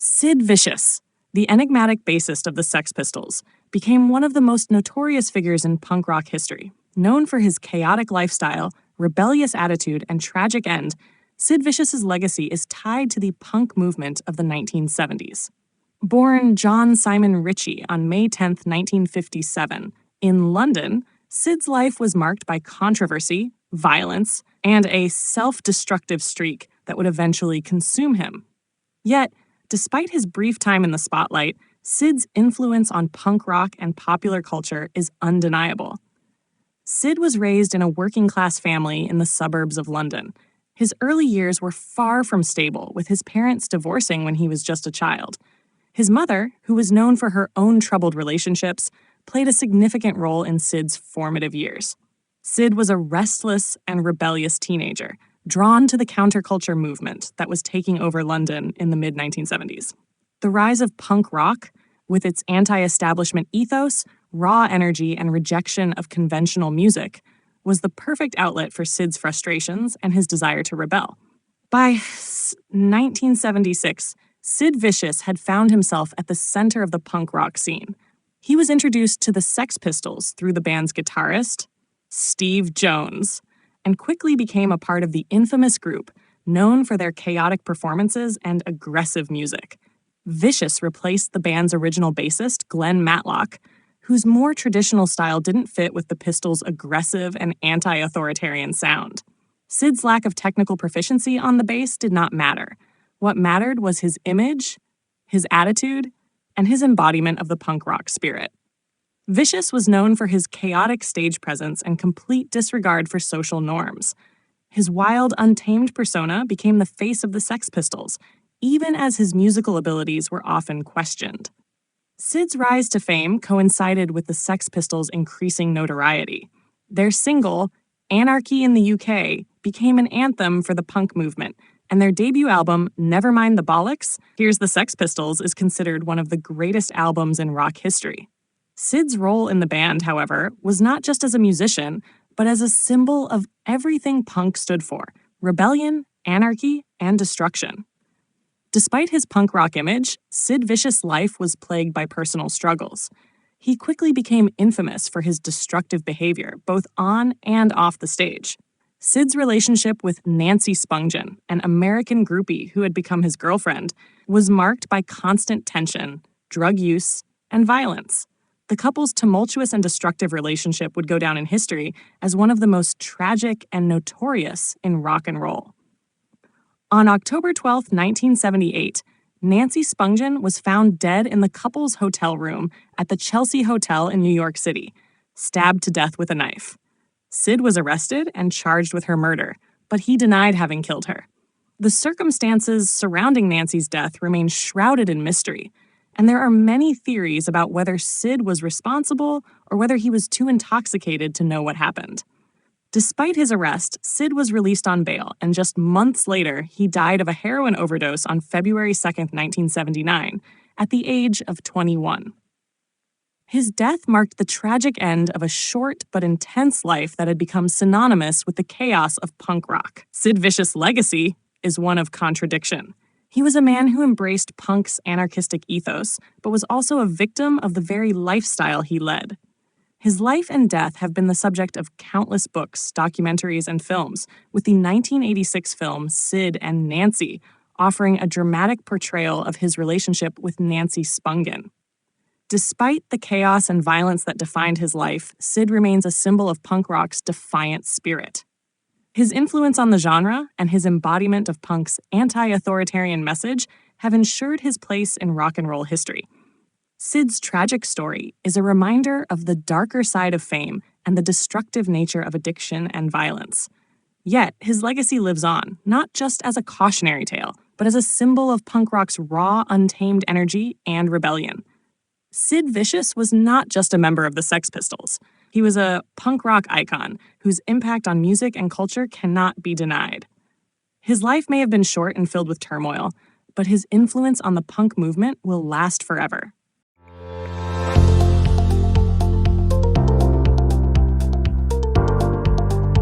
Sid Vicious, the enigmatic bassist of the Sex Pistols, became one of the most notorious figures in punk rock history. Known for his chaotic lifestyle, rebellious attitude, and tragic end, Sid Vicious's legacy is tied to the punk movement of the 1970s. Born John Simon Ritchie on May 10, 1957, in London, Sid's life was marked by controversy, violence, and a self-destructive streak that would eventually consume him. Yet, despite his brief time in the spotlight, Sid's influence on punk rock and popular culture is undeniable. Sid was raised in a working-class family in the suburbs of London. His early years were far from stable, with his parents divorcing when he was just a child. His mother, who was known for her own troubled relationships, played a significant role in Sid's formative years. Sid was a restless and rebellious teenager, drawn to the counterculture movement that was taking over London in the mid-1970s. The rise of punk rock, with its anti-establishment ethos, raw energy, and rejection of conventional music, was the perfect outlet for Sid's frustrations and his desire to rebel. By 1976, Sid Vicious had found himself at the center of the punk rock scene. He was introduced to the Sex Pistols through the band's guitarist, Steve Jones, and quickly became a part of the infamous group, known for their chaotic performances and aggressive music. Vicious replaced the band's original bassist, Glenn Matlock, whose more traditional style didn't fit with the Pistols' aggressive and anti-authoritarian sound. Sid's lack of technical proficiency on the bass did not matter. What mattered was his image, his attitude, and his embodiment of the punk rock spirit. Vicious was known for his chaotic stage presence and complete disregard for social norms. His wild, untamed persona became the face of the Sex Pistols, even as his musical abilities were often questioned. Sid's rise to fame coincided with the Sex Pistols' increasing notoriety. Their single, Anarchy in the UK, became an anthem for the punk movement, and their debut album, Nevermind the Bollocks, Here's the Sex Pistols, is considered one of the greatest albums in rock history. Sid's role in the band, however, was not just as a musician, but as a symbol of everything punk stood for: rebellion, anarchy, and destruction. Despite his punk rock image, Sid Vicious' life was plagued by personal struggles. He quickly became infamous for his destructive behavior, both on and off the stage. Sid's relationship with Nancy Spungen, an American groupie who had become his girlfriend, was marked by constant tension, drug use, and violence. The couple's tumultuous and destructive relationship would go down in history as one of the most tragic and notorious in rock and roll. On October 12, 1978, Nancy Spungen was found dead in the couple's hotel room at the Chelsea Hotel in New York City, stabbed to death with a knife. Sid was arrested and charged with her murder, but he denied having killed her. The circumstances surrounding Nancy's death remain shrouded in mystery, and there are many theories about whether Sid was responsible or whether he was too intoxicated to know what happened. Despite his arrest, Sid was released on bail, and just months later, he died of a heroin overdose on February 2, 1979, at the age of 21. His death marked the tragic end of a short but intense life that had become synonymous with the chaos of punk rock. Sid Vicious' legacy is one of contradiction. He was a man who embraced punk's anarchistic ethos, but was also a victim of the very lifestyle he led. His life and death have been the subject of countless books, documentaries, and films, with the 1986 film Sid and Nancy offering a dramatic portrayal of his relationship with Nancy Spungen. Despite the chaos and violence that defined his life, Sid remains a symbol of punk rock's defiant spirit. His influence on the genre and his embodiment of punk's anti-authoritarian message have ensured his place in rock and roll history. Sid's tragic story is a reminder of the darker side of fame and the destructive nature of addiction and violence. Yet, his legacy lives on, not just as a cautionary tale, but as a symbol of punk rock's raw, untamed energy and rebellion. Sid Vicious was not just a member of the Sex Pistols. He was a punk rock icon whose impact on music and culture cannot be denied. His life may have been short and filled with turmoil, but his influence on the punk movement will last forever.